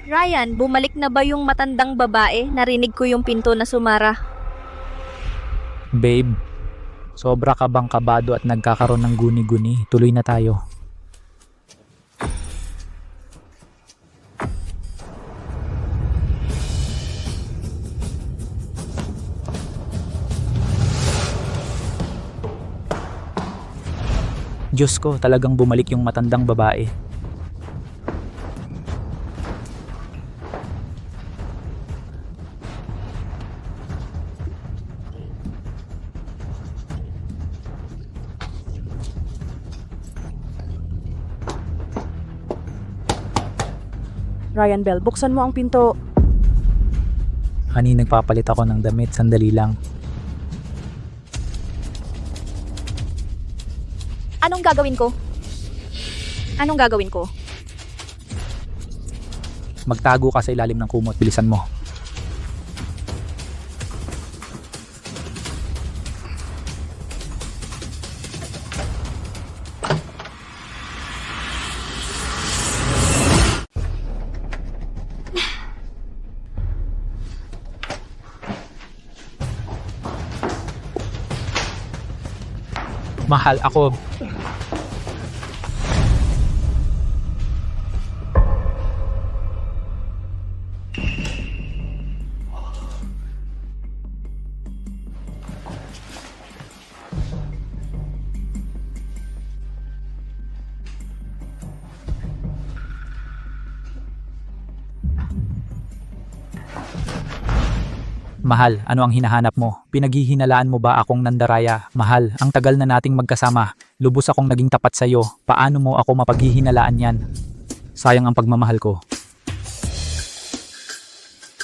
Ryan, bumalik na ba yung matandang babae? Narinig ko yung pinto na sumara. Babe, sobra ka bang kabado at nagkakaroon ng guni-guni? Tuloy na tayo. Diyos ko, talagang bumalik yung matandang babae. Ryan Bell, buksan mo ang pinto. Honey, nagpapalit ako ng damit. Sandali lang. Anong gagawin ko? Anong gagawin ko? Magtago ka sa ilalim ng kumot. Bilisan mo. Mahal, ako. Mahal, ano ang hinahanap mo? Pinaghihinalaan mo ba akong nandaraya? Mahal, ang tagal na nating magkasama. Lubos akong naging tapat sa'yo. Paano mo ako mapaghihinalaan yan? Sayang ang pagmamahal ko.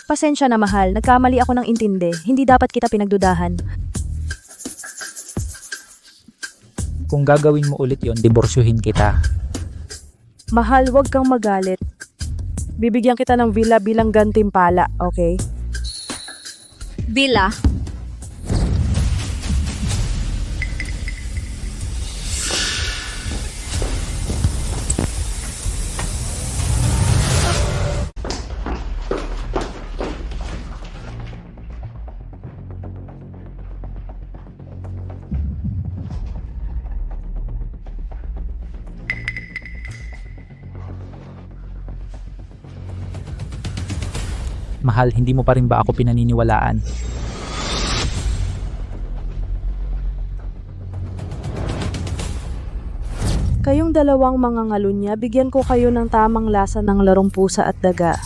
Pasensya na mahal, nagkamali ako ng intindi. Hindi dapat kita pinagdudahan. Kung gagawin mo ulit yon, diborsyuhin kita. Mahal, wag kang magalit. Bibigyan kita ng villa bilang gantimpala, okay? Villa. Mahal, hindi mo pa rin ba ako pinaniniwalaan? Kayong dalawang mga ngalunya, bigyan ko kayo ng tamang lasa ng larong pusa at daga.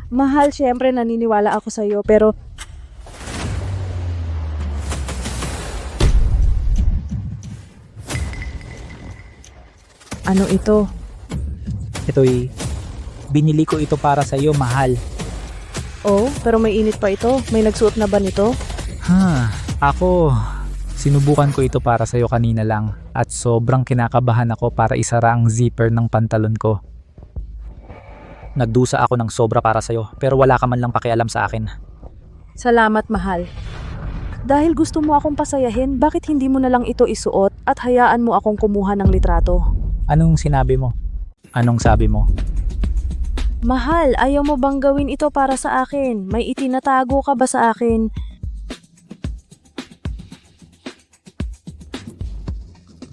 Mahal, syempre naniniwala ako sa iyo, pero ano ito? Binili ko ito para sa iyo, mahal. Oh, pero may init pa ito. May nagsuot na ba nito? Ako, sinubukan ko ito para sa iyo kanina lang at sobrang kinakabahan ako para isara ang zipper ng pantalon ko. Nagdusa ako ng sobra para sa iyo pero wala ka man lang pakialam sa akin. Salamat, mahal. Dahil gusto mo akong pasayahin, bakit hindi mo na lang ito isuot at hayaan mo akong kumuha ng litrato? Anong sinabi mo? Anong sabi mo? Mahal, ayaw mo bang gawin ito para sa akin? May itinatago ka ba sa akin?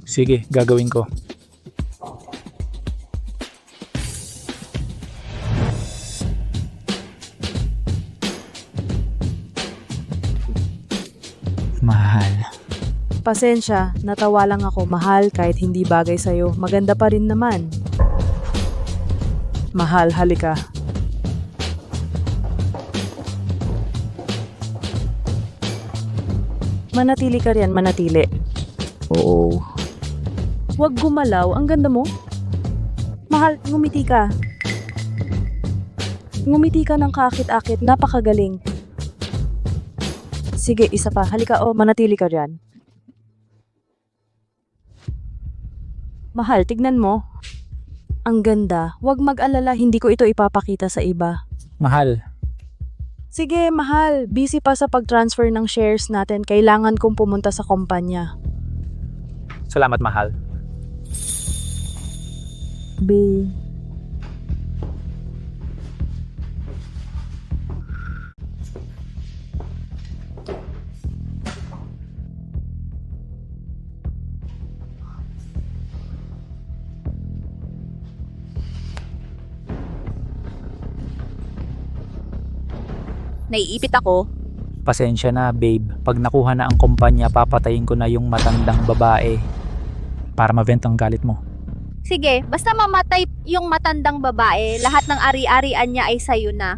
Sige, gagawin ko. Mahal. Pasensya, natawa lang ako, mahal, kahit hindi bagay sa'yo. Maganda pa rin naman. Mahal, halika. Manatili ka riyan, manatili. Oo. Huwag gumalaw, ang ganda mo. Mahal, ngumiti ka. Ngumiti ka ng kakit-akit, napakagaling. Sige, isa pa. Halika, manatili ka riyan. Mahal, tignan mo. Ang ganda. Huwag mag-alala, hindi ko ito ipapakita sa iba. Mahal. Sige, mahal. Busy pa sa pag-transfer ng shares natin. Kailangan kong pumunta sa kumpanya. Salamat, mahal. B. Naiipit ako. Pasensya na, babe. Pag nakuha na ang kumpanya, papatayin ko na yung matandang babae para ma-vent ang galit mo. Sige, basta mamatay yung matandang babae, lahat ng ari-arian niya ay sayo na.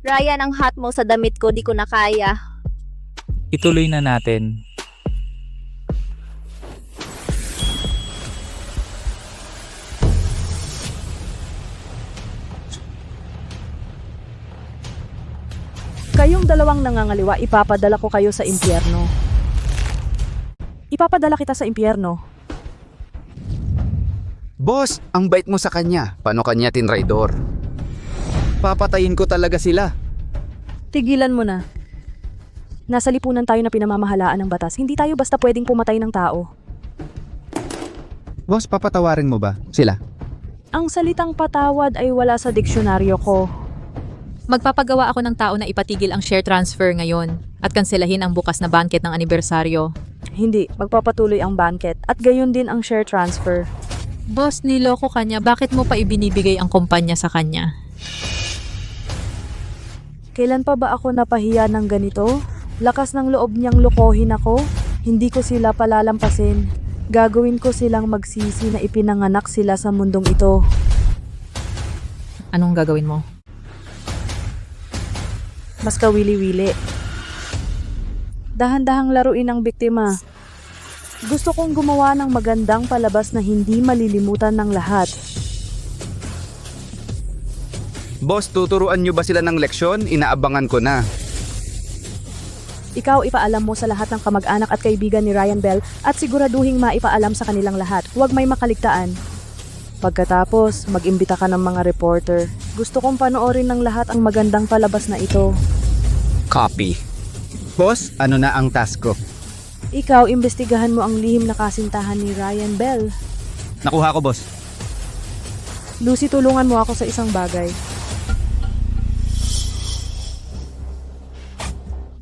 Ryan, ang hot mo sa damit ko, di ko na kaya. Ituloy na natin. Kayong dalawang nangangaliwa, ipapadala ko kayo sa impyerno. Ipapadala kita sa impyerno. Boss, ang bait mo sa kanya. Paano kanya tinraidor? Papatayin ko talaga sila. Tigilan mo na. Nasa lipunan tayo na pinamamahalaan ng batas. Hindi tayo basta pwedeng pumatay ng tao. Boss, papatawarin mo ba sila? Ang salitang patawad ay wala sa diksyonaryo ko. Magpapagawa ako ng tao na ipatigil ang share transfer ngayon at kanselahin ang bukas na banket ng anibersaryo. Hindi, magpapatuloy ang banket at gayon din ang share transfer. Boss, niloko kanya. Bakit mo pa ibinibigay ang kumpanya sa kanya? Kailan pa ba ako napahiya ng ganito? Lakas ng loob niyang lokohin ako. Hindi ko sila palalampasin. Gagawin ko silang magsisi na ipinanganak sila sa mundong ito. Anong gagawin mo? Mas kawili-wili. Dahan-dahang laruin ang biktima. Gusto kong gumawa ng magandang palabas na hindi malilimutan ng lahat. Boss, tuturuan nyo ba sila ng leksyon? Inaabangan ko na. Ikaw ipaalam mo sa lahat ng kamag-anak at kaibigan ni Ryan Bell at siguraduhing maipaalam sa kanilang lahat. Huwag may makaligtaan. Pagkatapos, mag-imbita ka ng mga reporter. Gusto kong panoorin ng lahat ang magandang palabas na ito. Copy. Boss, ano na ang task ko? Ikaw, imbestigahan mo ang lihim na kasintahan ni Ryan Bell. Nakuha ko, boss. Lucy, tulungan mo ako sa isang bagay.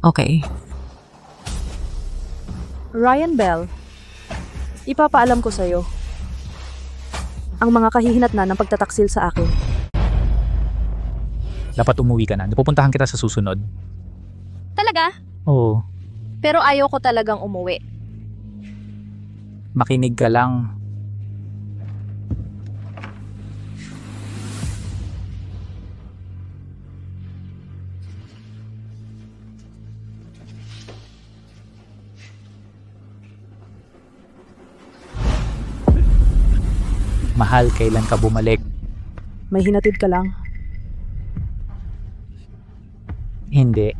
Okay. Ryan Bell, ipapaalam ko sa'yo ang mga kahihinatnan ng pagtataksil sa akin. Dapat umuwi ka na. Pupuntahan kita sa susunod. Talaga? Oo. Pero ayaw ko talagang umuwi. Makinig ka lang. Mahal, kailan ka bumalik? May hinatid ka lang. Hindi.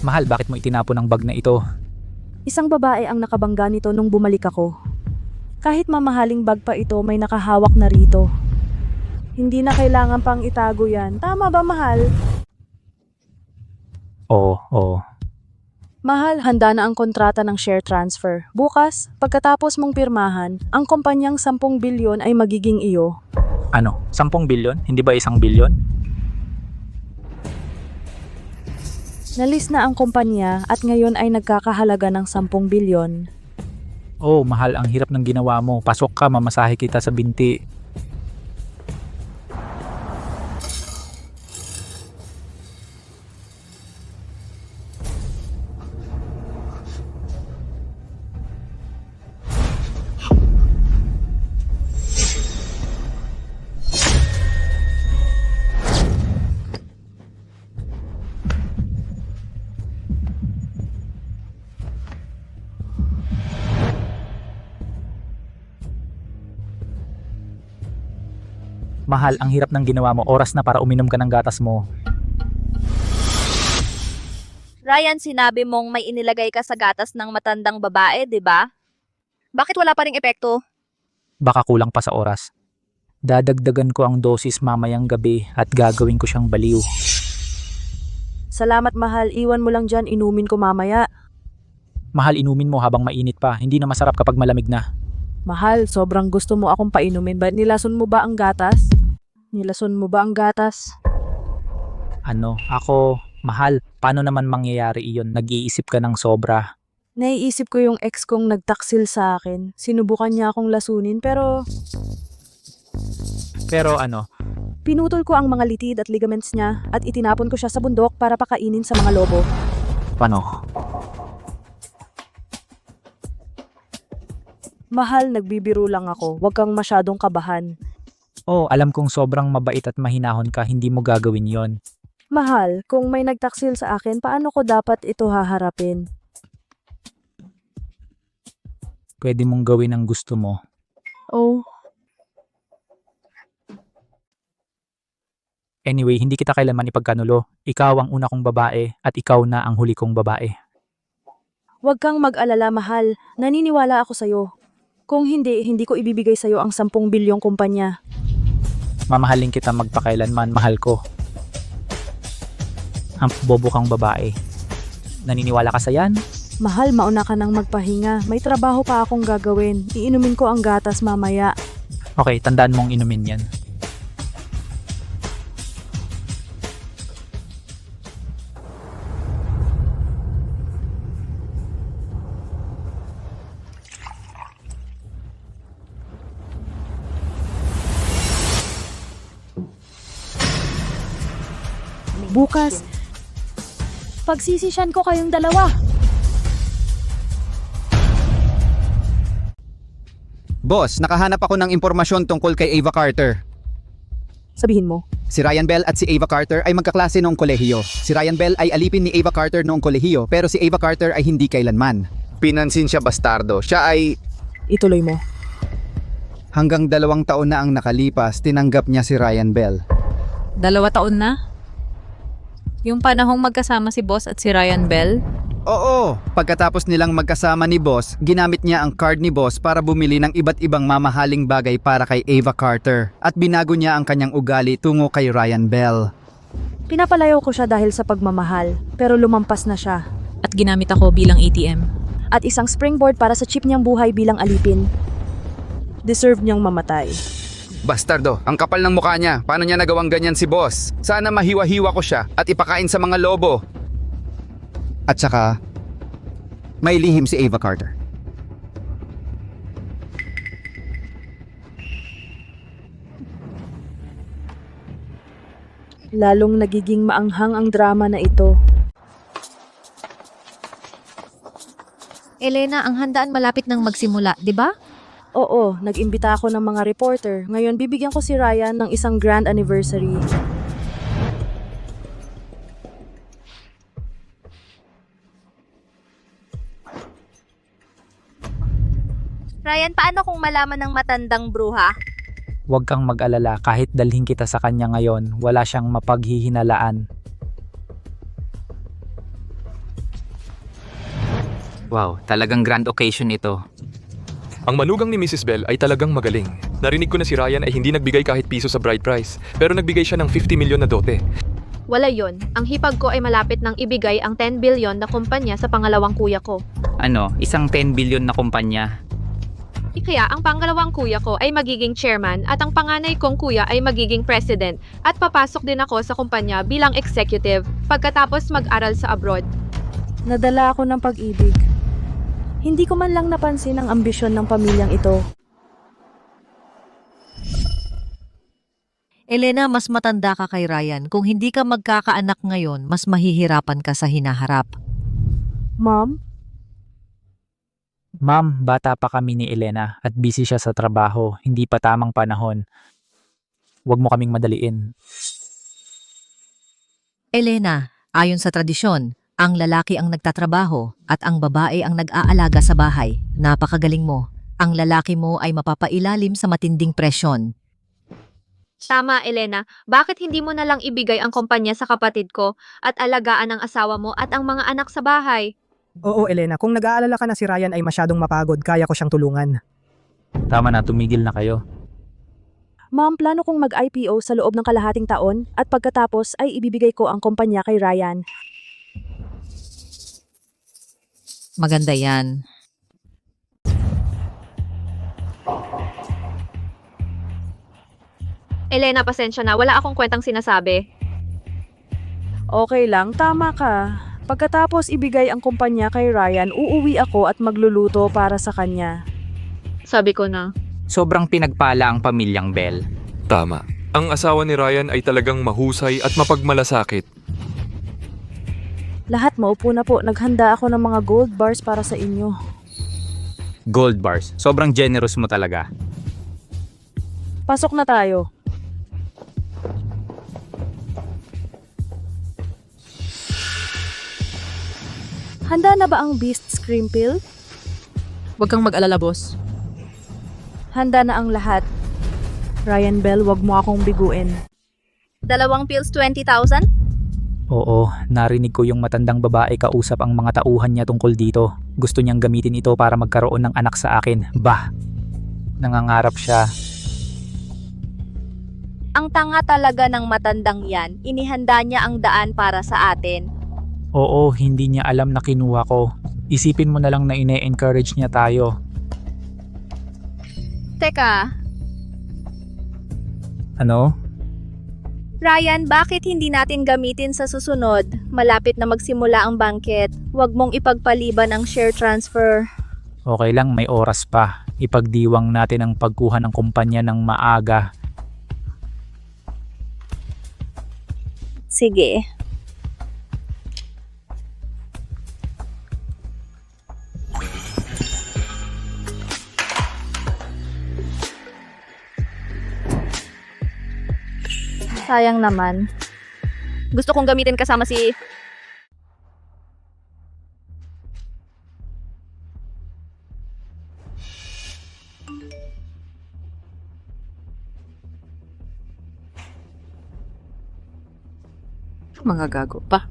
Mahal, bakit mo itinapon ang bag na ito? Isang babae ang nakabangga nito nung bumalik ako. Kahit mamahaling bag pa ito, may nakahawak na rito. Hindi na kailangan pang itago yan. Tama ba, mahal? Oo. Mahal, handa na ang kontrata ng share transfer. Bukas, pagkatapos mong pirmahan, ang kumpanyang 10 bilyon ay magiging iyo. Ano? 10 bilyon? Hindi ba 1 bilyon? Nalis na ang kumpanya at ngayon ay nagkakahalaga ng 10 bilyon. Oh, mahal, ang hirap ng ginawa mo. Pasok ka, mamasahe kita sa binti. Mahal, ang hirap ng ginawa mo. Oras na para uminom ka ng gatas mo. Ryan, sinabi mong may inilagay ka sa gatas ng matandang babae, di ba? Bakit wala pa ring epekto? Baka kulang pa sa oras. Dadagdagan ko ang dosis mamayang gabi at gagawin ko siyang baliw. Salamat, mahal. Iwan mo lang dyan, inumin ko mamaya. Mahal, inumin mo habang mainit pa. Hindi na masarap kapag malamig na. Mahal, sobrang gusto mo akong painumin. Ba nilason mo ba ang gatas? Nilason mo ba ang gatas? Ano? Ako, mahal, paano naman mangyayari iyon? Nag-iisip ka ng sobra. Naiisip ko yung ex kong nagtaksil sa akin. Sinubukan niya akong lasunin pero Pero ano, pinutol ko ang mga litid at ligaments niya at itinapon ko siya sa bundok para pakainin sa mga lobo. paano? Mahal, nagbibiro lang ako. Huwag kang masyadong kabahan. Oh, alam kong sobrang mabait at mahinahon ka, hindi mo gagawin yon. Mahal, kung may nagtaksil sa akin, paano ko dapat ito haharapin? Pwede mong gawin ang gusto mo. Oh, Anyway, hindi kita kailanman ipagkanulo. Ikaw ang una kong babae at ikaw na ang huli kong babae. huwag kang mag-alala, mahal. Naniniwala ako sa'yo. Kung hindi, hindi ko ibibigay sa'yo ang 10 bilyong kumpanya. Mamahalin kita magpakailanman, mahal ko. Ang bobo kang babae. Naniniwala ka sa yan? Mahal, mauna ka nang magpahinga. May trabaho pa akong gagawin. Iinumin ko ang gatas mamaya. Okay, tandaan mong inumin yan. Bukas, pagsisisyan ko kayong dalawa. Boss, nakahanap ako ng impormasyon tungkol kay Ava Carter. Sabihin mo. Si Ryan Bell at si Ava Carter ay magkaklase noong kolehiyo. Si Ryan Bell ay alipin ni Ava Carter noong kolehiyo pero si Ava Carter ay hindi kailanman. Pinansin siya bastardo. Siya ay... Ituloy mo. Hanggang 2 taon na ang nakalipas, tinanggap niya si Ryan Bell. 2 taon na? Yung panahong magkasama si Boss at si Ryan Bell? Oo, pagkatapos nilang magkasama ni Boss, ginamit niya ang card ni Boss para bumili ng iba't ibang mamahaling bagay para kay Ava Carter at binago niya ang kanyang ugali tungo kay Ryan Bell. Pinapalayo ko siya dahil sa pagmamahal, pero lumampas na siya. At ginamit ako bilang ATM. At isang springboard para sa chip niyang buhay bilang alipin. Deserve niyang mamatay. Bastardo, ang kapal ng mukha niya. Paano niya nagawang ganyan si Boss? Sana mahiwa-hiwa ko siya at ipakain sa mga lobo. At saka, may lihim si Ava Carter. Lalong nagiging maanghang ang drama na ito. Elena, ang handaan malapit nang magsimula, di ba? Oo, nag-imbita ako ng mga reporter. Ngayon bibigyan ko si Ryan ng isang grand anniversary. Ryan, paano kung malaman ng matandang bruha? Huwag kang mag-alala, kahit dalhin kita sa kanya ngayon, wala siyang mapaghihinalaan. Wow, talagang grand occasion ito. Ang manugang ni Mrs. Bell ay talagang magaling. Narinig ko na si Ryan ay hindi nagbigay kahit piso sa bride price, pero nagbigay siya ng 50 milyon na dote. Wala yon. Ang hipag ko ay malapit ng ibigay ang 10 billion na kumpanya sa pangalawang kuya ko. Ano, isang 10 billion na kumpanya. Kaya ang pangalawang kuya ko ay magiging chairman at ang panganay kong kuya ay magiging president at papasok din ako sa kumpanya bilang executive pagkatapos mag-aral sa abroad. Nadala ako ng pag-ibig. Hindi ko man lang napansin ang ambisyon ng pamilyang ito. Elena, mas matanda ka kay Ryan. Kung hindi ka magkakaanak ngayon, mas mahihirapan ka sa hinaharap. Mom, Ma'am, bata pa kami ni Elena at busy siya sa trabaho, hindi pa tamang panahon. Huwag mo kaming madaliin. Elena, ayon sa tradisyon, ang lalaki ang nagtatrabaho at ang babae ang nag-aalaga sa bahay. Napakagaling mo. Ang lalaki mo ay mapapailalim sa matinding presyon. Tama, Elena. Bakit hindi mo na lang ibigay ang kumpanya sa kapatid ko at alagaan ang asawa mo at ang mga anak sa bahay? Oo, Elena, kung nag-aalala ka na si Ryan ay masyadong mapagod, kaya ko siyang tulungan. Tama na, tumigil na kayo. Ma'am, plano kong mag-IPO sa loob ng kalahating taon at pagkatapos ay ibibigay ko ang kumpanya kay Ryan. Maganda yan. Elena, pasensya na. Wala akong kwentang sinasabi. Okay lang, tama ka. Pagkatapos ibigay ang kumpanya kay Ryan, uuwi ako at magluluto para sa kanya. Sabi ko na. Sobrang pinagpala ang pamilyang Bell. Tama. Ang asawa ni Ryan ay talagang mahusay at mapagmalasakit. Lahat maupo na po, naghanda ako ng mga gold bars para sa inyo. Gold bars. Sobrang generous mo talaga. Pasok na tayo. Handa na ba ang Beast Scream Pill? Huwag kang mag-alala, boss. Handa na ang lahat. Ryan Bell, wag mo akong biguin. 2 pills, 20,000? Oo, narinig ko yung matandang babae kausap ang mga tauhan niya tungkol dito. Gusto niyang gamitin ito para magkaroon ng anak sa akin. Bah! Nangangarap siya. Ang tanga talaga ng matandang yan. Inihanda niya ang daan para sa atin. Oo, hindi niya alam na kinuha ko. Isipin mo na lang na ine-encourage niya tayo. Teka, Ano? Ryan, bakit hindi natin gamitin sa susunod? Malapit na magsimula ang banquet. Huwag mong ipagpaliban ang share transfer. Okay lang, may oras pa. Ipagdiwang natin ang pagkuha ng kumpanya ng maaga. Sige. Sayang naman. Gusto kong gamitin kasama si... Mga gago pa.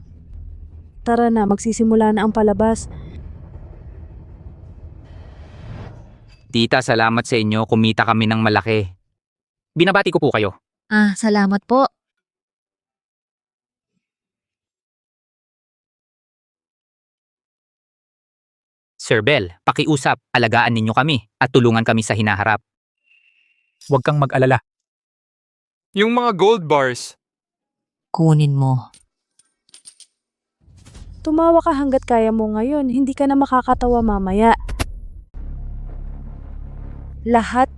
Tara na, magsisimula na ang palabas. Tita, salamat sa inyo. Kumita kami ng malaki. Binabati ko po kayo. Salamat po. Sir Bell, pakiusap, alagaan ninyo kami at tulungan kami sa hinaharap. Huwag kang mag-alala. Yung mga gold bars. Kunin mo. Tumawa ka hanggat kaya mo ngayon, hindi ka na makakatawa mamaya. Lahat,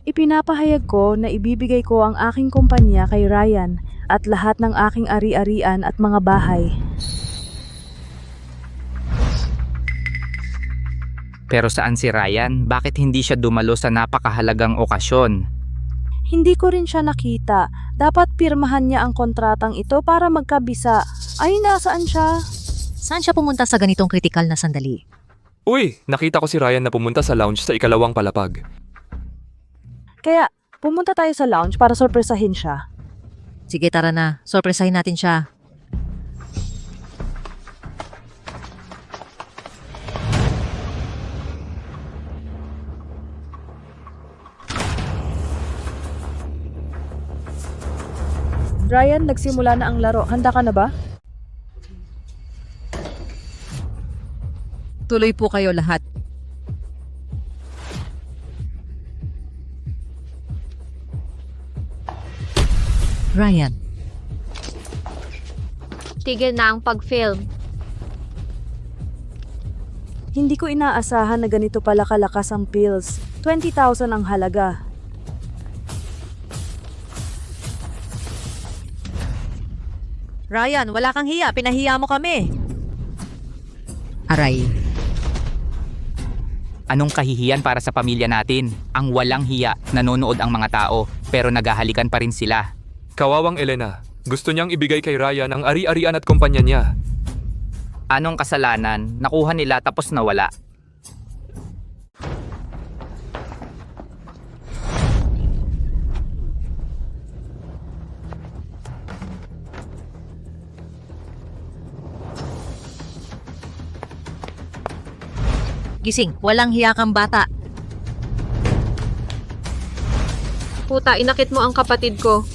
ipinapahayag ko na ibibigay ko ang aking kumpanya kay Ryan at lahat ng aking ari-arian at mga bahay. Pero saan si Ryan? Bakit hindi siya dumalo sa napakahalagang okasyon? Hindi ko rin siya nakita. Dapat pirmahan niya ang kontratang ito para magkabisa. Ay, nasaan siya? Saan siya pumunta sa ganitong kritikal na sandali? Uy, nakita ko si Ryan na pumunta sa lounge sa ikalawang palapag. Kaya, pumunta tayo sa lounge para sorpresahin siya. Sige, tara na. Sorpresahin natin siya. Ryan, nagsimula na ang laro. Handa ka na ba? Tuloy po kayo lahat. Ryan, Tigil na ang pag-film. Hindi ko inaasahan na ganito pala kalakas ang pills. 20,000 ang halaga. Ryan, wala kang hiya. Pinahiya mo kami. Aray. Anong kahihiyan para sa pamilya natin? Ang walang hiya, nanonood ang mga tao, pero naghahalikan pa rin sila. Kawawang Elena. Gusto niyang ibigay kay Ryan ang ari-arian at kumpanya niya. Anong kasalanan? Nakuha nila tapos nawala. Gising, walang hiya kang bata. Puta, inakit mo ang kapatid ko.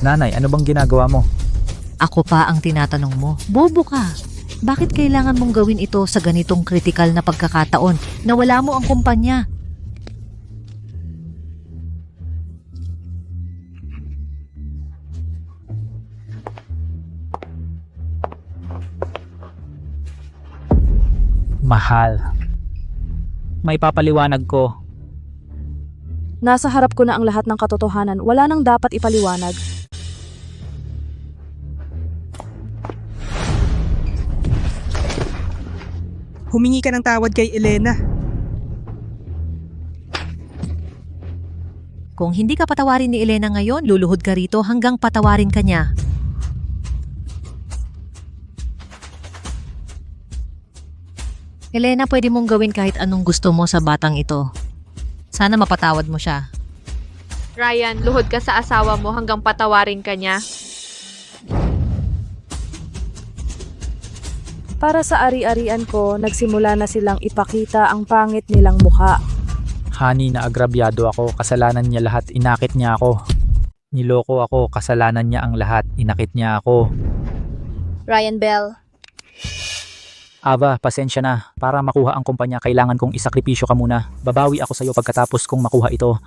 Nanay, ano bang ginagawa mo? Ako pa ang tinatanong mo. Bobo ka. Bakit kailangan mong gawin ito sa ganitong kritikal na pagkakataon na wala mo ang kumpanya? Mahal. May papaliwanag ko. Nasa harap ko na ang lahat ng katotohanan. Wala nang dapat ipaliwanag. Humingi ka ng tawad kay Elena. Kung hindi ka patawarin ni Elena ngayon, luluhod ka rito hanggang patawarin ka niya. Elena, pwede mong gawin kahit anong gusto mo sa batang ito. Sana mapatawad mo siya. Ryan, luhod ka sa asawa mo hanggang patawarin ka niya. Para sa ari-arian ko, nagsimula na silang ipakita ang pangit nilang mukha. Honey, na agrabyado ako. Kasalanan niya lahat. Inakit niya ako. Niloko ako. Kasalanan niya ang lahat. Inakit niya ako. Ryan Bell, Ava, pasensya na. Para makuha ang kumpanya, kailangan kong isakripisyo ka muna. Babawi ako sa'yo pagkatapos kong makuha ito.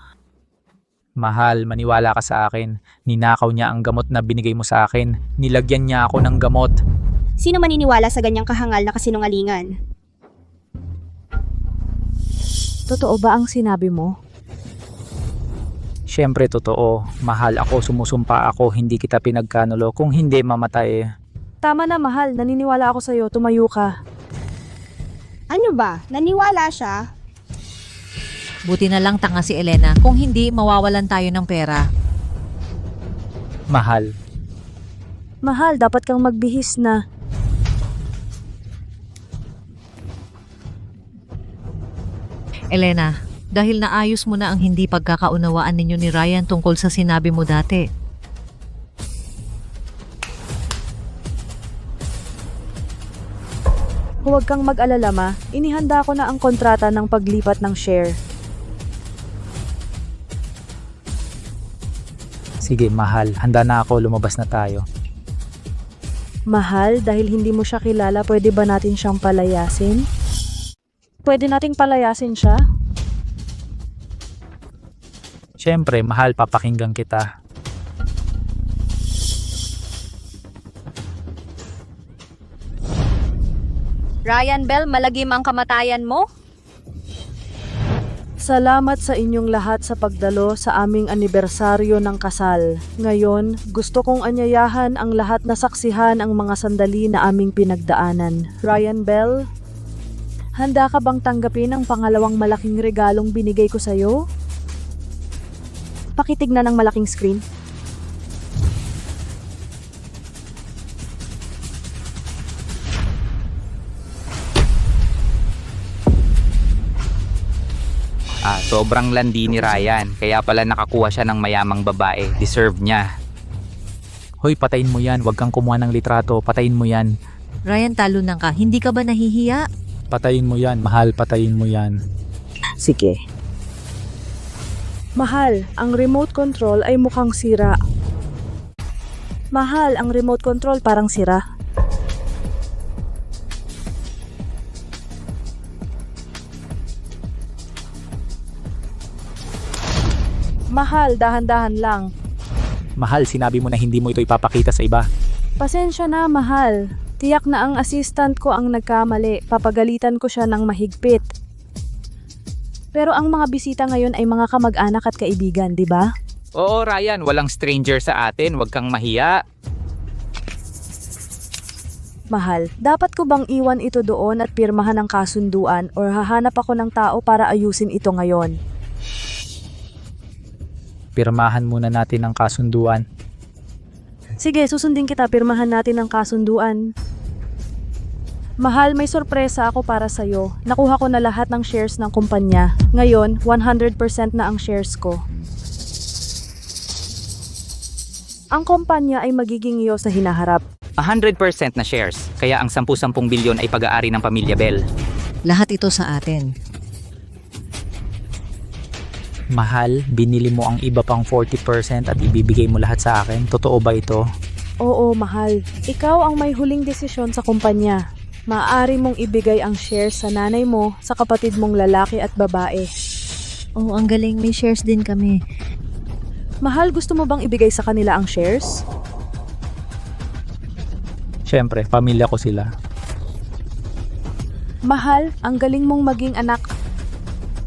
Mahal, maniwala ka sa akin. Ninakaw niya ang gamot na binigay mo sa akin. Nilagyan niya ako ng gamot. Sino maniniwala sa ganyang kahangal na kasinungalingan? Totoo ba ang sinabi mo? Siyempre totoo. Mahal ako, sumusumpa ako, hindi kita pinagkanulo. Kung hindi, mamatay. Tama na, mahal. Naniniwala ako sa'yo. Tumayo ka. Ano ba? Naniwala siya? Buti na lang tanga si Elena. Kung hindi, mawawalan tayo ng pera. Mahal. Mahal, dapat kang magbihis na. Elena, dahil naayos mo na ang hindi pagkakaunawaan ninyo ni Ryan tungkol sa sinabi mo dati. Huwag kang mag-alala, ma. Inihanda ko na ang kontrata ng paglipat ng share. Sige, mahal. Handa na ako. Lumabas na tayo. Mahal, dahil hindi mo siya kilala, pwede ba natin siyang palayasin? Pwede nating palayasin siya? Siyempre, mahal, papakinggan kita. Ryan Bell, malagim ang kamatayan mo? Salamat sa inyong lahat sa pagdalo sa aming anibersaryo ng kasal. Ngayon, gusto kong anyayahan ang lahat na saksihan ang mga sandali na aming pinagdaanan. Ryan Bell, handa ka bang tanggapin ang pangalawang malaking regalong binigay ko sa'yo? Pakitignan ng malaking screen. Sobrang landi ni Ryan, kaya pala nakakuha siya ng mayamang babae. Deserve niya. Hoy, patayin mo yan. Huwag kang kumuha ng litrato. Patayin mo yan. Ryan, talo ka. Hindi ka ba nahihiya? Patayin mo yan. Mahal, patayin mo yan. Sige. Mahal, ang remote control ay mukhang sira. Mahal, ang remote control parang sira. Mahal, dahan-dahan lang. Mahal, sinabi mo na hindi mo ito ipapakita sa iba. Pasensya na, mahal. Tiyak na ang assistant ko ang nagkamali. Papagalitan ko siya ng mahigpit. Pero ang mga bisita ngayon ay mga kamag-anak at kaibigan, di ba? Oo, Ryan, walang stranger sa atin. Huwag kang mahiya. Mahal, dapat ko bang iwan ito doon at pirmahan ng kasunduan or hahanap ako ng tao para ayusin ito ngayon? Pirmahan muna natin ang kasunduan. Sige, susundin kita. Pirmahan natin ang kasunduan. Mahal, may sorpresa ako para sa'yo. Nakuha ko na lahat ng shares ng kumpanya. Ngayon, 100% na ang shares ko. Ang kumpanya ay magiging iyo sa hinaharap. 100% na shares, kaya ang 10-10 bilyon ay pag-aari ng pamilya Bell. Lahat ito sa atin. Mahal, binili mo ang iba pang 40% at ibibigay mo lahat sa akin. Totoo ba ito? Oo, mahal. Ikaw ang may huling desisyon sa kumpanya. Maaari mong ibigay ang shares sa nanay mo, sa kapatid mong lalaki at babae. Oh, ang galing. May shares din kami. Mahal, gusto mo bang ibigay sa kanila ang shares? Siyempre, pamilya ko sila. Mahal, ang galing mong maging anak.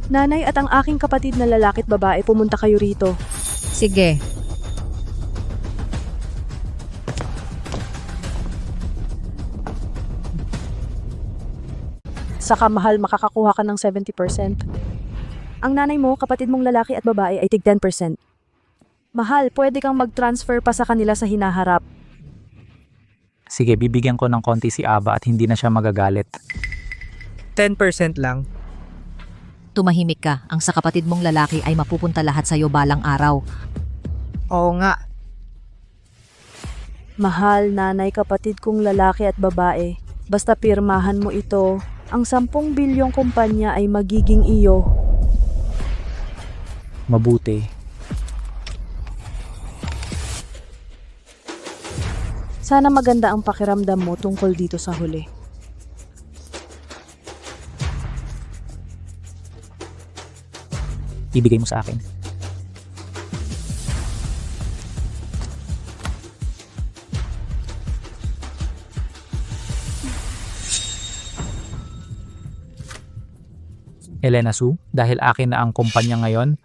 Nanay at ang aking kapatid na lalaki at babae, pumunta kayo rito. Sige. Saka mahal, makakakuha ka ng 70%. Ang nanay mo, kapatid mong lalaki at babae ay tig 10%. Mahal, pwede kang mag-transfer pa sa kanila sa hinaharap. Sige, bibigyan ko ng konti si Ava at hindi na siya magagalit. 10% lang. Tumahimik ka. Ang sa kapatid mong lalaki ay mapupunta lahat sa'yo balang araw. Oo nga. Mahal, nanay, kapatid kong lalaki at babae. Basta pirmahan mo ito, ang 10 bilyong kumpanya ay magiging iyo. Mabuti. Sana maganda ang pakiramdam mo tungkol dito sa huli. Ibigay mo sa akin. Elena Sue, dahil akin na ang kumpanya ngayon,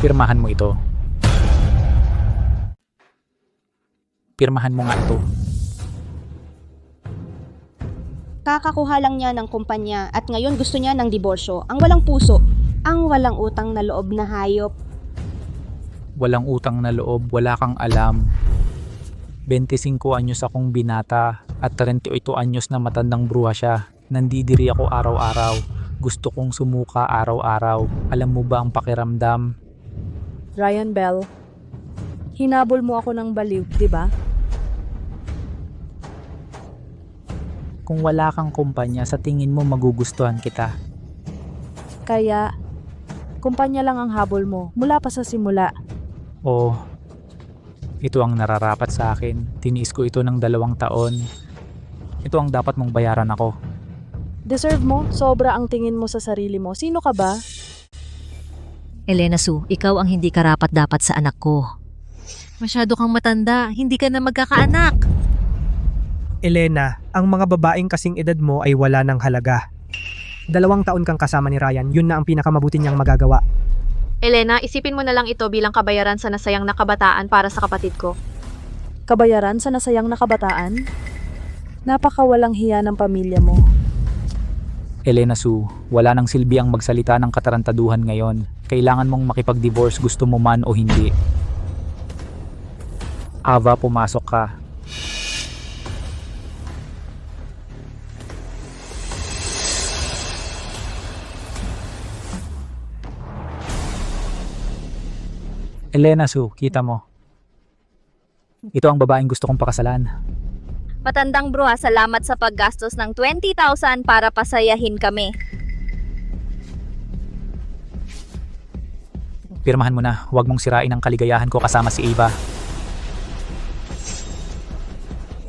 pirmahan mo ito. Pirmahan mo nga ito. Kakakuha lang niya ng kumpanya at ngayon gusto niya ng diborsyo. Ang walang puso, ang walang utang na loob na hayop. Walang utang na loob, wala kang alam. 25 anyos akong binata at 38 anyos na matandang bruha siya. Nandidiri ako araw-araw. Gusto kong sumuka araw-araw. Alam mo ba ang pakiramdam? Ryan Bell, hinabol mo ako ng baliw, di ba? Kung wala kang kumpanya, sa tingin mo magugustuhan kita. Kaya, kumpanya lang ang habol mo, mula pa sa simula. O, ito ang nararapat sa akin. Tiniis ko ito ng 2 taon. Ito ang dapat mong bayaran ako. Deserve mo, sobra ang tingin mo sa sarili mo. Sino ka ba? Elena Sue, ikaw ang hindi karapat-dapat sa anak ko. Masyado kang matanda, hindi ka na magkakaanak. Elena, ang mga babaeng kasing edad mo ay wala ng halaga. 2 taon kang kasama ni Ryan, yun na ang pinakamabuti niyang magagawa. Elena, isipin mo na lang ito bilang kabayaran sa nasayang na kabataan para sa kapatid ko. Kabayaran sa nasayang na kabataan? Napakawalang hiya ng pamilya mo. Elena Sue, wala nang silbi ang magsalita ng katarantaduhan ngayon. Kailangan mong makipag-divorce gusto mo man o hindi. Ava, pumasok ka. Elena Sue, kita mo. Ito ang babaeng gusto kong pakasalan. Matandang bruha, salamat sa paggastos ng 20,000 para pasayahin kami. Pirmahan mo na, huwag mong sirain ang kaligayahan ko kasama si Ava.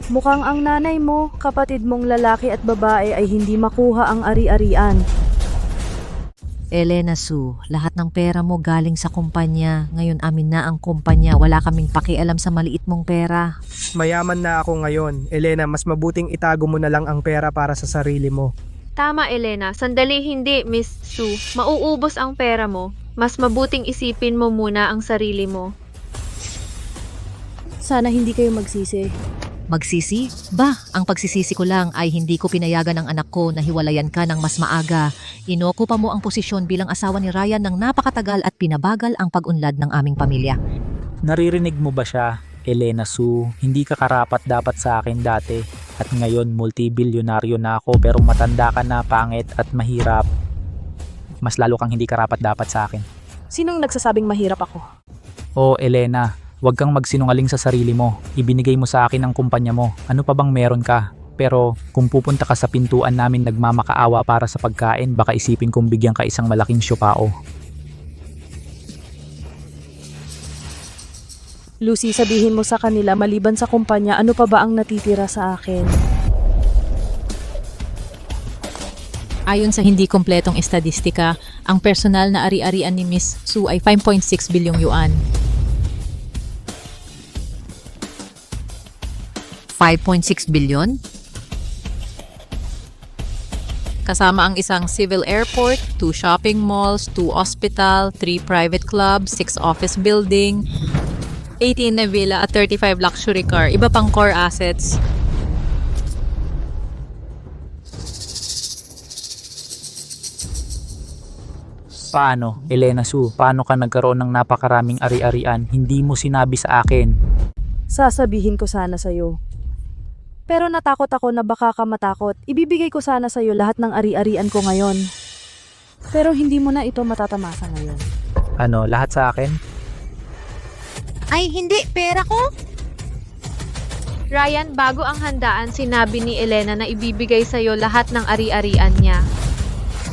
Mukhang ang nanay mo, kapatid mong lalaki at babae ay hindi makuha ang ari-arian. Elena Sue, lahat ng pera mo galing sa kumpanya. Ngayon amin na ang kumpanya. Wala kaming pakialam sa maliit mong pera. Mayaman na ako ngayon. Elena, mas mabuting itago mo na lang ang pera para sa sarili mo. Tama, Elena. Sandali hindi, Miss Sue. Mauubos ang pera mo. Mas mabuting isipin mo muna ang sarili mo. Sana hindi kayo magsisi. Magsisi? Ba, ang pagsisisi ko lang ay hindi ko pinayagan ng anak ko na hiwalayan ka ng mas maaga. Inokupa mo ang posisyon bilang asawa ni Ryan ng napakatagal at pinabagal ang pag-unlad ng aming pamilya. Naririnig mo ba siya, Elena Sue? Hindi ka karapat dapat sa akin dati. At ngayon multibilyonaryo na ako pero matanda ka na, pangit at mahirap. Mas lalo kang hindi karapat dapat sa akin. Sinong nagsasabing mahirap ako? Oh, Elena, huwag kang magsinungaling sa sarili mo. Ibinigay mo sa akin ang kumpanya mo. Ano pa bang meron ka? Pero kung pupunta ka sa pintuan namin nagmamakaawa para sa pagkain, baka isipin kong bigyan ka isang malaking syupao. Lucy, sabihin mo sa kanila maliban sa kumpanya, ano pa ba ang natitira sa akin? Ayon sa hindi kompletong estadistika, ang personal na ari-arian ni Miss Sue ay 5.6 bilyong yuan. 5.6 bilyon? Kasama ang isang civil airport, 2 shopping malls, 2 hospital, 3 private clubs, 6 office building, 18 na villa at 35 luxury car. Iba pang core assets. Paano, Elena Sue, paano ka nagkaroon ng napakaraming ari-arian? Hindi mo sinabi sa akin. Sasabihin ko sana sa'yo. Pero natakot ako na baka ka matakot. Ibibigay ko sana sa'yo lahat ng ari-arian ko ngayon. Pero hindi mo na ito matatamasa ngayon. Ano, lahat sa akin? Ay, hindi. Pera ko? Ryan, bago ang handaan, sinabi ni Elena na ibibigay sa'yo lahat ng ari-arian niya.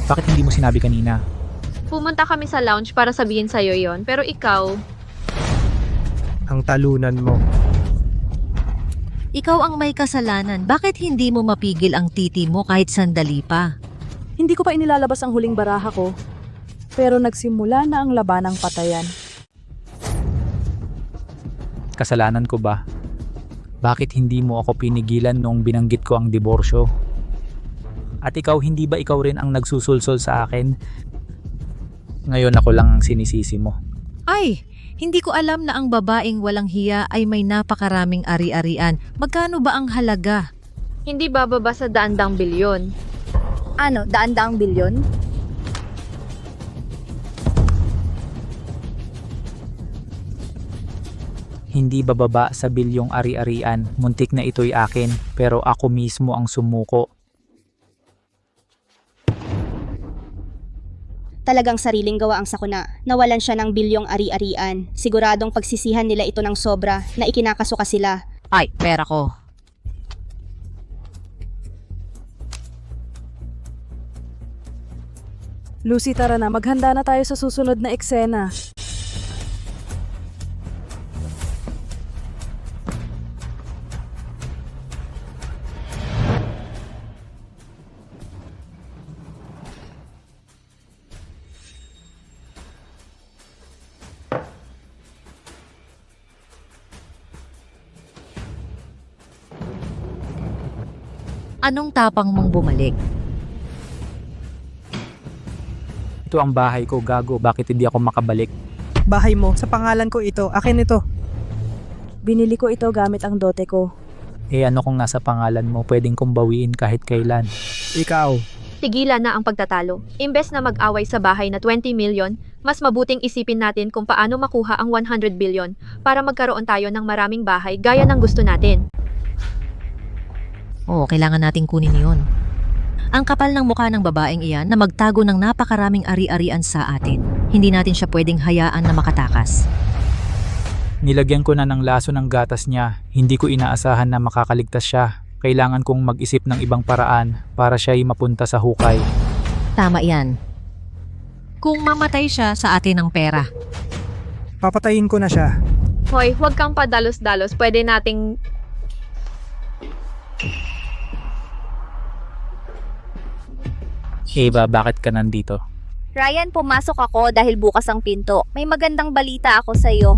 Bakit hindi mo sinabi kanina? Pumunta kami sa lounge para sabihin sa'yo yon, pero ikaw, Ang talunan mo. Ikaw ang may kasalanan. Bakit hindi mo mapigil ang titi mo kahit sandali pa? Hindi ko pa inilalabas ang huling baraha ko. Pero nagsimula na ang labanang patayan. Kasalanan ko ba? Bakit hindi mo ako pinigilan nung binanggit ko ang diborsyo? At ikaw, hindi ba ikaw rin ang nagsusulsol sa akin? Ngayon ako lang ang sinisisi mo. Ay, hindi ko alam na ang babaeng walang hiya ay may napakaraming ari-arian. Magkano ba ang halaga? hindi bababa sa daan-daang bilyon. Ano, daan-daang bilyon? Hindi bababa sa bilyong ari-arian, muntik na ito'y akin, pero ako mismo ang sumuko. Talagang sariling gawa ang sakuna. Nawalan siya ng bilyong ari-arian. Siguradong pagsisihan nila ito ng sobra na ikinakasuka sila. Ay, pera ko. Lucy, tara na. Maghanda na tayo sa susunod na eksena. Anong tapang mong bumalik? Ito ang bahay ko, gago. Bakit hindi ako makabalik? Bahay mo, sa pangalan ko ito. Akin ito. Binili ko ito gamit ang dote ko. Eh ano kung nasa pangalan mo, pwedeng kong bawiin kahit kailan. Ikaw. Tigilan na ang pagtatalo. Imbes na mag-away sa bahay na 20 million, mas mabuting isipin natin kung paano makuha ang 100 billion para magkaroon tayo ng maraming bahay gaya ng gusto natin. Oo, kailangan nating kunin yon. Ang kapal ng mukha ng babaeng iyan na magtago ng napakaraming ari-arian sa atin. Hindi natin siya pwedeng hayaan na makatakas. Nilagyan ko na ng laso ng gatas niya. Hindi ko inaasahan na makakaligtas siya. Kailangan kong mag-isip ng ibang paraan para siya'y mapunta sa hukay. Tama yan. Kung mamatay siya sa atin ng pera. Papatayin ko na siya. Hoy, huwag kang padalos-dalos. Pwede nating... Eva, bakit ka nandito? Ryan, pumasok ako dahil bukas ang pinto. May magandang balita ako sa'yo.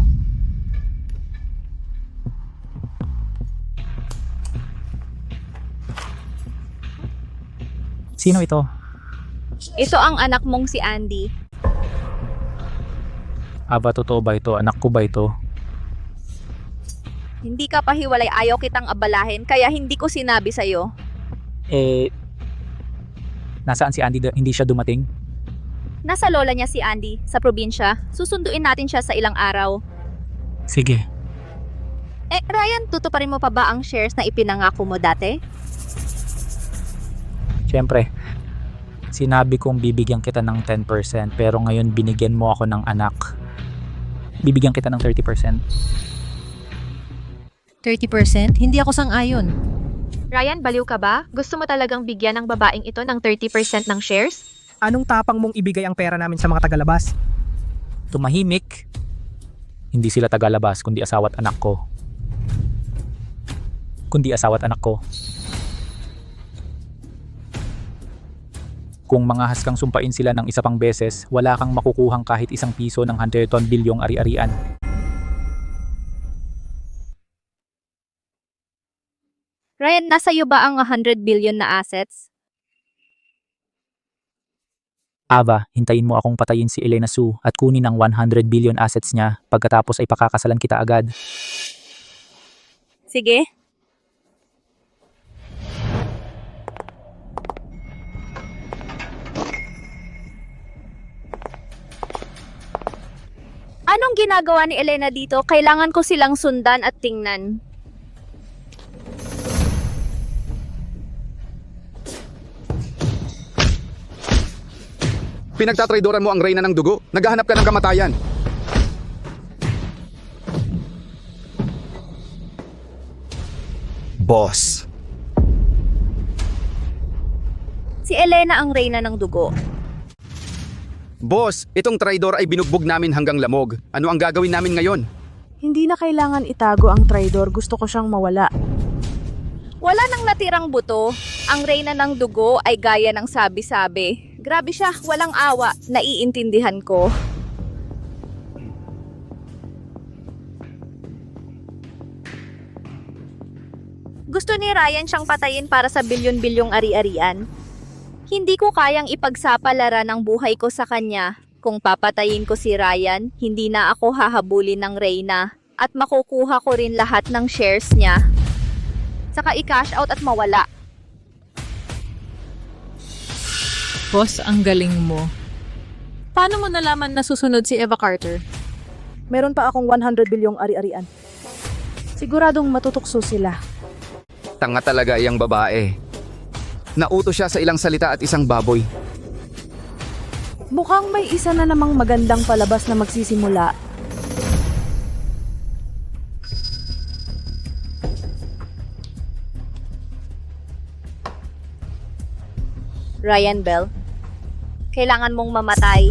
Sino ito? Ito ang anak mong si Andy. Aba, totoo ba ito? Anak ko ba ito? Hindi ka pahiwalay, ayaw kitang abalahin, kaya hindi ko sinabi sa'yo. Nasaan si Andy? Hindi siya dumating? Nasa lola niya si Andy, sa probinsya. Susunduin natin siya sa ilang araw. Sige. Ryan, tutuparin mo pa ba ang shares na ipinangako mo dati? Siyempre, sinabi kong bibigyan kita ng 10% pero ngayon binigyan mo ako ng anak. Bibigyan kita ng 30%. 30%? Hindi ako sang-ayon. Ryan, baliw ka ba? Gusto mo talagang bigyan ng babaeng ito ng 30% ng shares? Anong tapang mong ibigay ang pera namin sa mga tagalabas? Tumahimik. Hindi sila tagalabas kundi asawa't anak ko. Kung mangahas kang sumpain sila ng isa pang beses, wala kang makukuhang kahit isang piso ng 100 bilyong ari-arian. Ryan, nasa iyo ba ang 100 billion na assets? Ava, hintayin mo akong patayin si Elena Sue at kunin ang 100 billion assets niya. Pagkatapos ay pakakasalan kita agad. Sige. Anong ginagawa ni Elena dito? Kailangan ko silang sundan at tingnan. Pinagtatraydoran mo ang reyna ng dugo. Naghahanap ka ng kamatayan. Boss. Si Elena ang reyna ng dugo. Boss, itong traidor ay binugbog namin hanggang lamog. Ano ang gagawin namin ngayon? Hindi na kailangan itago ang traidor, gusto ko siyang mawala. Wala nang natirang buto. Ang reyna ng dugo ay gaya ng sabi-sabi. Grabe siya, walang awa. Naiintindihan ko. Gusto ni Ryan siyang patayin para sa bilyon-bilyong ari-arian. Hindi ko kayang ipagsapalaran ang buhay ko sa kanya. Kung papatayin ko si Ryan, hindi na ako hahabulin ng reyna. At makukuha ko rin lahat ng shares niya. Saka i-cash out at mawala. Boss, ang galing mo. Paano mo nalaman na susunod si Eva Carter? Meron pa akong 100 bilyong ari-arian. Siguradong matutukso sila. Tanga talaga iyang babae. Nauto siya sa ilang salita at isang baboy. Mukhang may isa na namang magandang palabas na magsisimula. Ryan Bell, kailangan mong mamatay.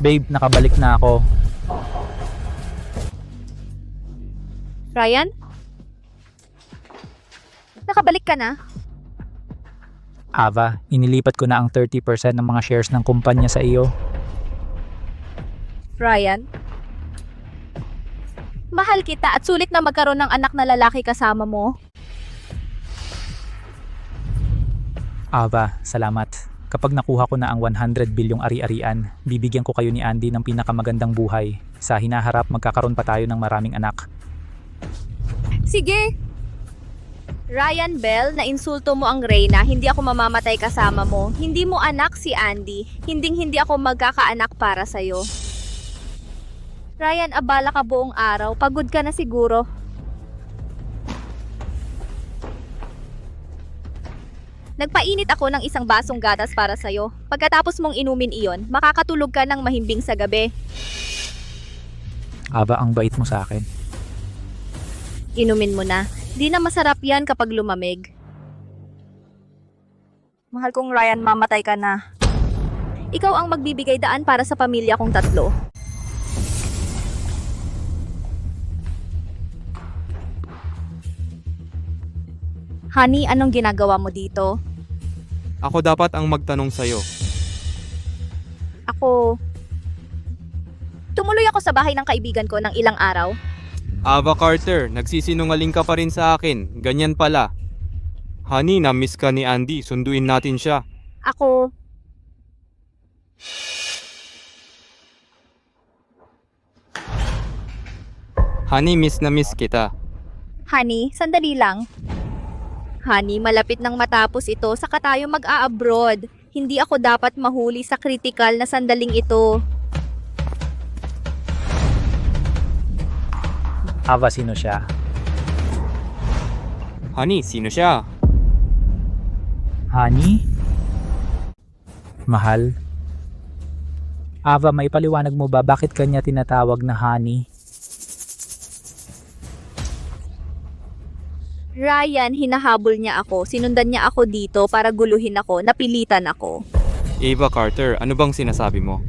Babe, nakabalik na ako. Ryan? Nakabalik ka na? Ava, inilipat ko na ang 30% ng mga shares ng kumpanya sa iyo. Ryan? Mahal kita at sulit na magkaroon ng anak na lalaki kasama mo. Ava, salamat. Kapag nakuha ko na ang 100 bilyong ari-arian, bibigyan ko kayo ni Andy ng pinakamagandang buhay. Sa hinaharap, magkakaroon pa tayo ng maraming anak. Sige! Ryan Bell, nainsulto mo ang reyna, hindi ako mamamatay kasama mo. Hindi mo anak si Andy. Hindi ako magkakaanak para sa'yo. Ryan, abala ka buong araw. Pagod ka na siguro. Nagpainit ako ng isang basong gatas para sa'yo. Pagkatapos mong inumin iyon, makakatulog ka ng mahimbing sa gabi. Ava, ang bait mo sa akin. Inumin mo na. Di na masarap yan kapag lumamig. Mahal kong Ryan, mamatay ka na. Ikaw ang magbibigay daan para sa pamilya kong tatlo. Honey, anong ginagawa mo dito? Ako dapat ang magtanong sa'yo. Tumuloy ako sa bahay ng kaibigan ko ng ilang araw. Ava Carter, nagsisinungaling ka pa rin sa akin. Ganyan pala. Honey, na-miss ka ni Andy. Sunduin natin siya. Honey, miss na miss kita. Honey, sandali lang. Honey, malapit nang matapos ito, saka tayo mag-a-abroad. Hindi ako dapat mahuli sa kritikal na sandaling ito. Ava, sino siya? Honey, sino siya? Honey? Mahal? Ava, may paliwanag mo ba bakit kanya tinatawag na honey? Ryan, hinahabol niya ako. Sinundan niya ako dito para guluhin ako. Napilitan ako. Ava Carter, ano bang sinasabi mo?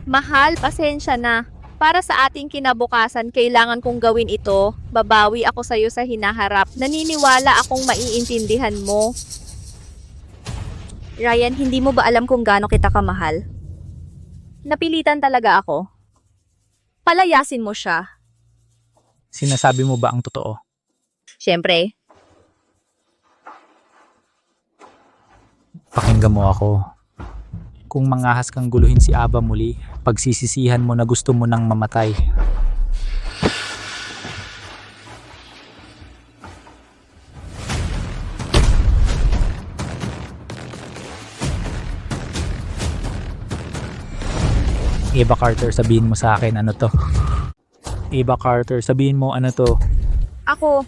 Mahal, pasensya na. Para sa ating kinabukasan, kailangan kong gawin ito. Babawi ako sa'yo sa hinaharap. Naniniwala akong maiintindihan mo. Ryan, hindi mo ba alam kung gaano kita kamahal? Napilitan talaga ako. Palayasin mo siya. Sinasabi mo ba ang totoo? Siyempre, Pakinggan mo ako. Kung mangahas kang guluhin si Ava muli, pagsisisihan mo na gusto mo nang mamatay. Ava Carter, sabihin mo sa akin ano to. Ava Carter, sabihin mo ano to. ako.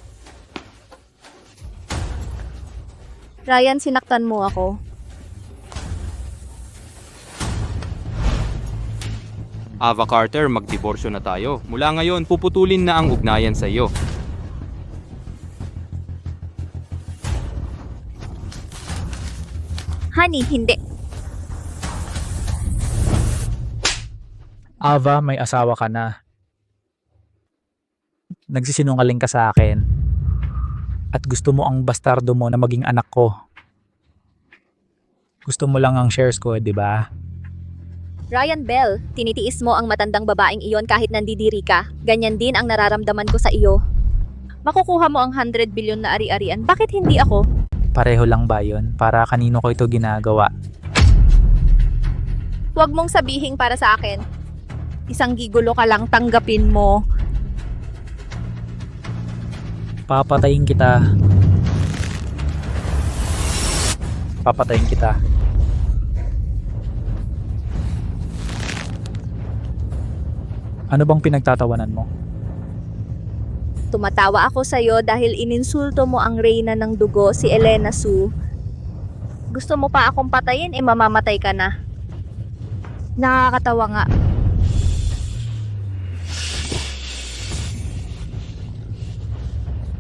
Ryan, sinaktan mo ako. Ava Carter, magdiborsyo na tayo. Mula ngayon, puputulin na ang ugnayan sa iyo. Honey, hindi. Ava, may asawa ka na. Nagsisinungaling ka sa akin. At gusto mo ang bastardo mo na maging anak ko. Gusto mo lang ang shares ko, di ba? Ryan Bell, tinitiis mo ang matandang babaeng iyon kahit nandidiri ka. Ganyan din ang nararamdaman ko sa iyo. Makukuha mo ang 100 billion na ari-arian. Bakit hindi ako? Pareho lang ba yun? Para kanino ko ito ginagawa? Huwag mong sabihin para sa akin. Isang gigulo ka lang, tanggapin mo. Papatayin kita. Papatayin kita. Ano bang pinagtatawanan mo? Tumatawa ako sa'yo dahil ininsulto mo ang reyna ng dugo, si Elena Sue. Gusto mo pa akong patayin, mamamatay ka na. Nakakatawa nga.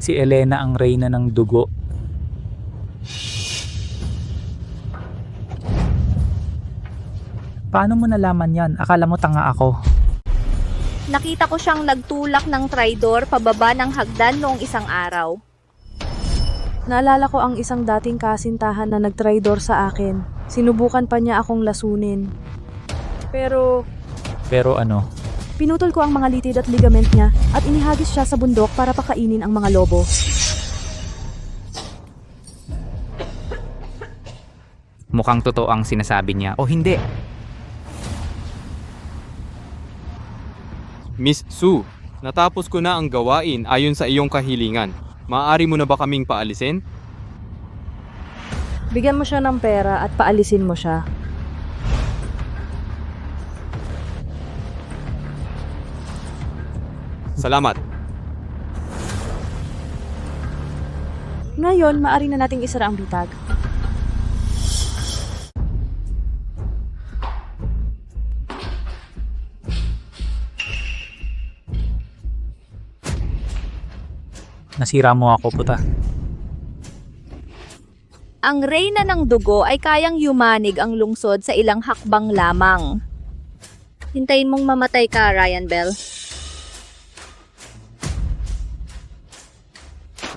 Si Elena ang reyna ng dugo. Paano mo nalaman yan? Akala mo tanga ako. Nakita ko siyang nagtulak ng traidor pababa ng hagdan noong isang araw. Naalala ko ang isang dating kasintahan na nagtraidor sa akin. Sinubukan pa niya akong lasunin. Pero Pero ano? pinutol ko ang mga litid at ligament niya at inihagis siya sa bundok para pakainin ang mga lobo. Mukhang totoo ang sinasabi niya o hindi. Miss Sue, natapos ko na ang gawain ayon sa iyong kahilingan. Maaari mo na ba kaming paalisin? Bigyan mo siya ng pera at paalisin mo siya. Salamat. Ngayon, maari na nating isara ang bitag. Nasira mo ako, puta. Ang reyna ng dugo ay kayang yumanig ang lungsod sa ilang hakbang lamang. Hintayin mong mamatay ka, Ryan Bell.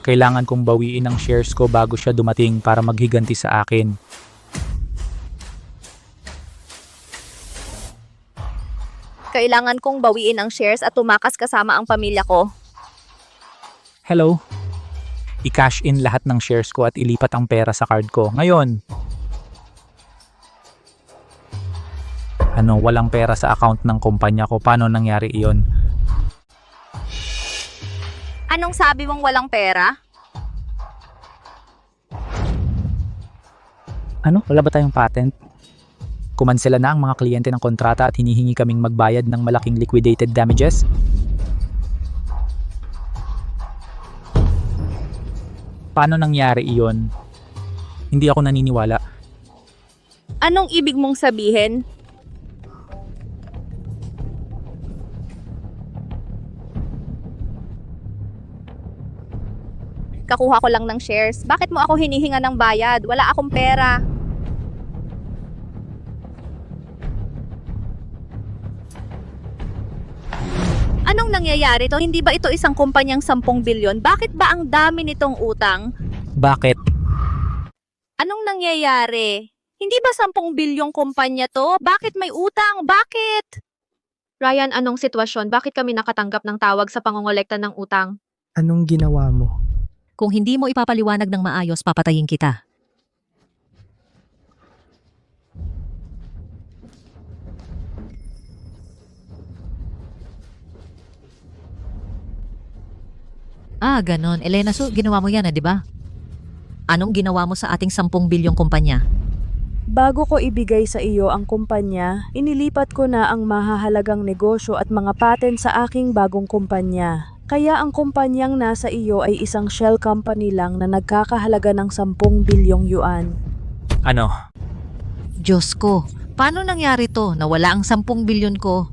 Kailangan kong bawiin ang shares ko bago siya dumating para maghiganti sa akin. Kailangan kong bawiin ang shares at tumakas kasama ang pamilya ko. Hello? I-cash in lahat ng shares ko at ilipat ang pera sa card ko. Ngayon! Ano, walang pera sa account ng kumpanya ko. Paano nangyari iyon? Anong sabi mong walang pera? Ano? Wala ba tayong patent? Kumansela na ang mga kliyente ng kontrata at hinihingi kaming magbayad ng malaking liquidated damages? Paano nangyari iyon? Hindi ako naniniwala. Anong ibig mong sabihin? Kakuha ko lang ng shares. Bakit mo ako hinihinga ng bayad? Wala akong pera. Anong nangyayari to? Hindi ba ito isang kumpanyang 10 bilyon? Bakit ba ang dami nitong utang? Bakit? Anong nangyayari? Hindi ba 10 bilyong kumpanya to? Bakit may utang? Bakit? Ryan, anong sitwasyon? Bakit kami nakatanggap ng tawag sa pangongolekta ng utang? Anong ginawa mo? Kung hindi mo ipapaliwanag ng maayos, papatayin kita. Ah, ganon. Elena, so ginawa mo yan, di ba? Anong ginawa mo sa ating 10 bilyong kumpanya? Bago ko ibigay sa iyo ang kumpanya, inilipat ko na ang mahahalagang negosyo at mga patent sa aking bagong kumpanya. Kaya ang kumpanyang nasa iyo ay isang shell company lang na nagkakahalaga ng 10 bilyong yuan. Ano? Diyos ko, paano nangyari to? Nawala ang 10 bilyon ko.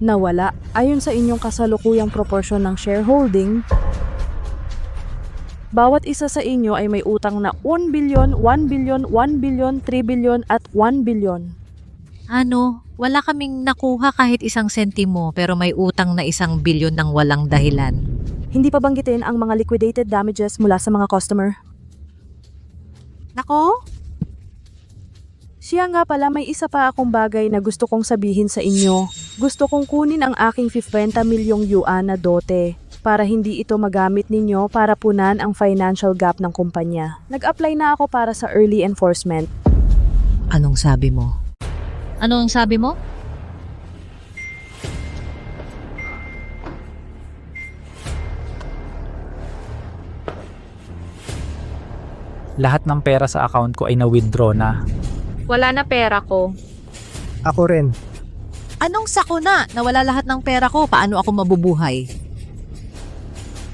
Nawala, ayon sa inyong kasalukuyang proporsyon ng shareholding, bawat isa sa inyo ay may utang na 1 bilyon, 1 bilyon, 1 bilyon, 3 bilyon at 1 bilyon. Ano? Wala kaming nakuha kahit 1 sentimo pero may utang na 1 bilyon ng walang dahilan. Hindi pa banggitin ang mga liquidated damages mula sa mga customer. Nako? Siya nga pala, may isa pa akong bagay na gusto kong sabihin sa inyo. Gusto kong kunin ang aking 50 milyong yuan na dote para hindi ito magamit ninyo para punan ang financial gap ng kumpanya. Nag-apply na ako para sa early enforcement. Anong sabi mo? Anong sabi mo? Lahat ng pera sa account ko ay na-withdraw na. Wala na pera ko. Ako rin. Anong sako na? Nawala lahat ng pera ko. Paano ako mabubuhay?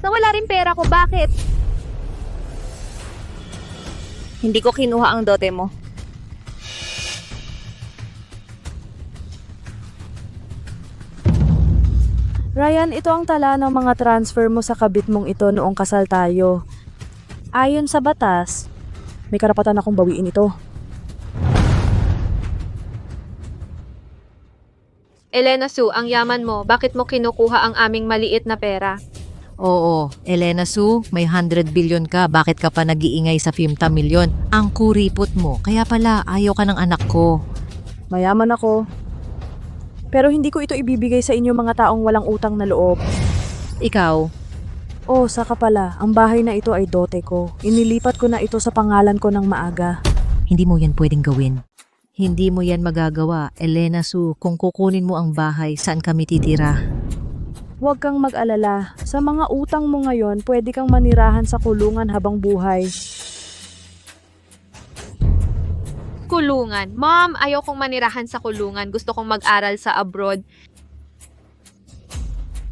Nawala rin pera ko, bakit? Hindi ko kinuha ang dote mo. Ryan, ito ang tala ng mga transfer mo sa kabit mong ito noong kasal tayo. Ayon sa batas, may karapatan akong bawiin ito. Elena Sue, ang yaman mo, bakit mo kinukuha ang aming maliit na pera? Oo, Elena Sue, may 100 bilyon ka. Bakit ka pa nag-iingay sa 50 milyon? Ang kuripot mo. Kaya pala, ayaw ka ng anak ko. Mayaman ako. Pero hindi ko ito ibibigay sa inyo mga taong walang utang na loob. Ikaw? Oh, saka pala, ang bahay na ito ay dote ko. Inilipat ko na ito sa pangalan ko ng maaga. Hindi mo yan pwedeng gawin. Hindi mo yan magagawa, Elena Sue. Kung kukunin mo ang bahay, saan kami titira? Huwag kang mag-alala. Sa mga utang mo ngayon, pwede kang manirahan sa kulungan habang buhay. Kulungan. Mom, ayaw kong manirahan sa kulungan. Gusto kong mag-aral sa abroad.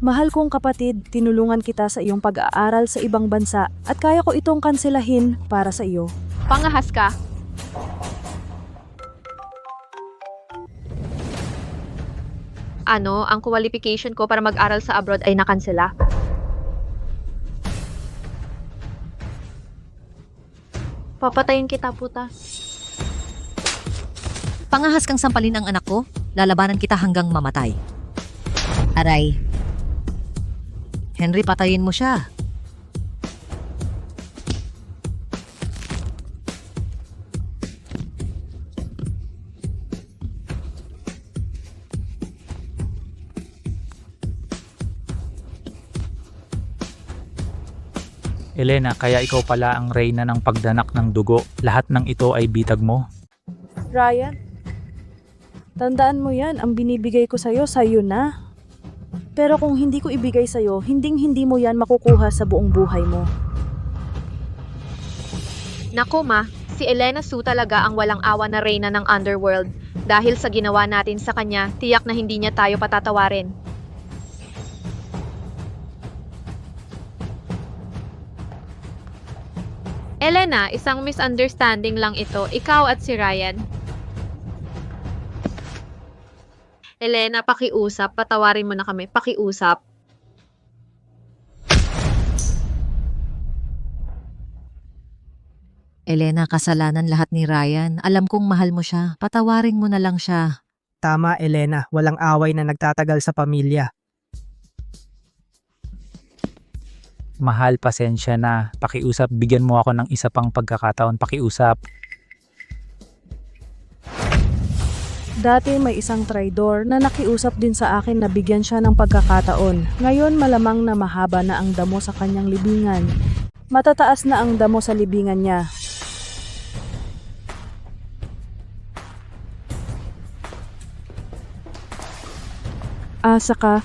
Mahal kong kapatid, tinulungan kita sa iyong pag-aaral sa ibang bansa at kaya ko itong kanselahin para sa iyo. Pangahas ka. Ano, ang qualification ko para mag-aral sa abroad ay nakansela? Papatayin kita, puta. Pangahas kang sampalin ang anak ko, lalabanan kita hanggang mamatay. Aray. Henry, patayin mo siya. Elena, kaya ikaw pala ang reyna ng pagdanak ng dugo. Lahat ng ito ay bitag mo. Ryan, tandaan mo yan, ang binibigay ko sa'yo na. Pero kung hindi ko ibigay sa'yo, hinding-hindi mo yan makukuha sa buong buhay mo. Naku ma, si Elena Sue talaga ang walang awa na reyna ng underworld. Dahil sa ginawa natin sa kanya, tiyak na hindi niya tayo patatawarin. Elena, isang misunderstanding lang ito. Ikaw at si Ryan. Elena, pakiusap. Patawarin mo na kami. Pakiusap. Elena, kasalanan lahat ni Ryan. Alam kong mahal mo siya. Patawarin mo na lang siya. Tama, Elena. Walang away na nagtatagal sa pamilya. Mahal, pasensya na. Pakiusap, bigyan mo ako ng isa pang pagkakataon. Pakiusap. Dati may isang traidor na nakiusap din sa akin na bigyan siya ng pagkakataon. Ngayon malamang na mahaba na ang damo sa kanyang libingan. Matataas na ang damo sa libingan niya. Asa ka?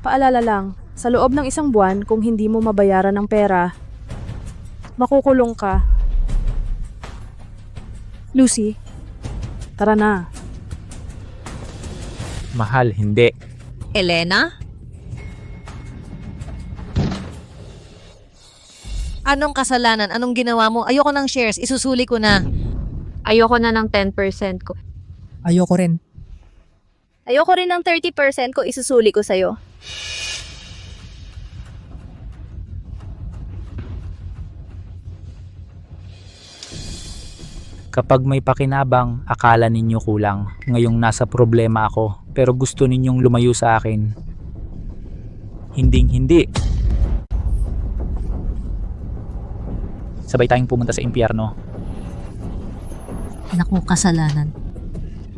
Paalala lang, sa loob ng isang buwan kung hindi mo mabayaran ang pera, makukulong ka. Lucy, tara na. Mahal, hindi. Elena? Anong kasalanan? Anong ginawa mo? Ayoko ng shares. Isusuli ko na. Ayoko na ng 10% ko. Ayoko rin. Ayoko rin ng 30% ko isusuli ko sa'yo. Kapag may pakinabang, akala ninyo kulang. Ngayong nasa problema ako, pero gusto ninyong lumayo sa akin. Hinding-hindi. Sabay tayong pumunta sa impyerno. Naku, kasalanan.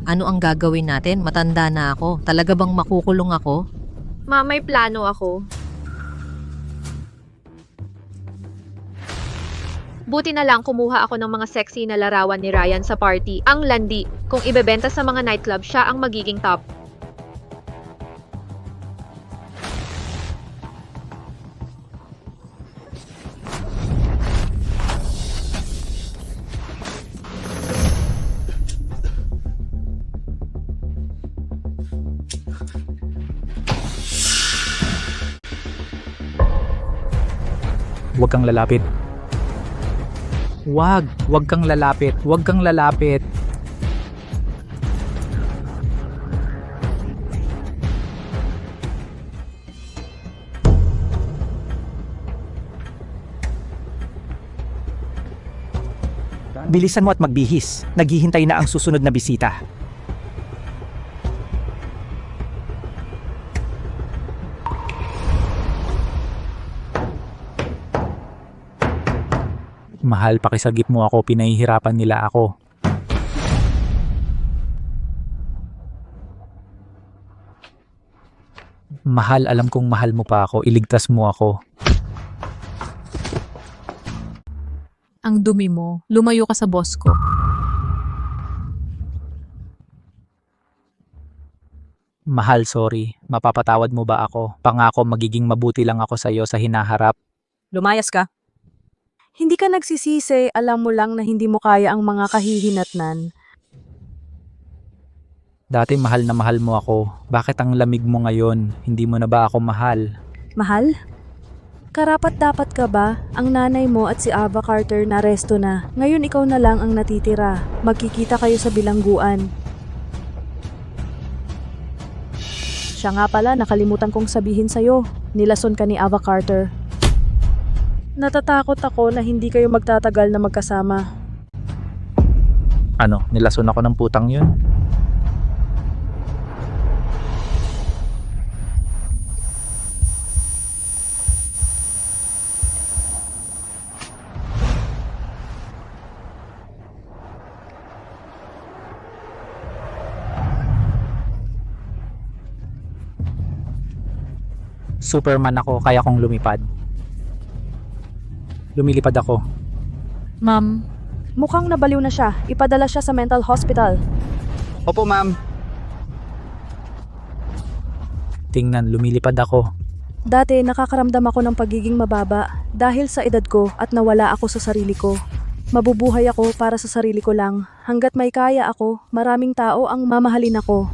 Ano ang gagawin natin? Matanda na ako. Talaga bang makukulong ako? Ma, may plano ako. Buti na lang kumuha ako ng mga sexy na larawan ni Ryan sa party. Ang landi. Kung ibebenta sa mga nightclub, siya ang magiging top. Huwag kang lalapit. Huwag kang lalapit. Huwag kang lalapit. Bilisan mo at magbihis. Naghihintay na ang susunod na bisita. Mahal, pakisagip mo ako. Pinahihirapan nila ako. Mahal, alam kong mahal mo pa ako. Iligtas mo ako. Ang dumi mo. Lumayo ka sa boss ko. Mahal, sorry. Mapapatawad mo ba ako? Pangako magiging mabuti lang ako sa iyo sa hinaharap. Lumayas ka. Hindi ka nagsisisi, alam mo lang na hindi mo kaya ang mga kahihinatnan. Dati mahal na mahal mo ako. Bakit ang lamig mo ngayon? Hindi mo na ba ako mahal? Mahal? Karapat-dapat ka ba? Ang nanay mo at si Ava Carter naresto na. Ngayon ikaw na lang ang natitira. Magkikita kayo sa bilangguan. Siya nga pala, nakalimutan kong sabihin sa'yo. Nilason ka ni Ava Carter. Natatakot ako na hindi kayo magtatagal na magkasama. Ano, nilason ako ng putang yun? Superman ako, kaya kong lumipad. Lumilipad ako. Ma'am, Mukhang nabaliw na siya. Ipadala siya sa mental hospital. Opo, ma'am. Tingnan, lumilipad ako. Dati nakakaramdam ako ng pagiging mababa dahil sa edad ko at nawala ako sa sarili ko. Mabubuhay ako para sa sarili ko lang. Hanggat may kaya ako, maraming tao ang mamahalin ako.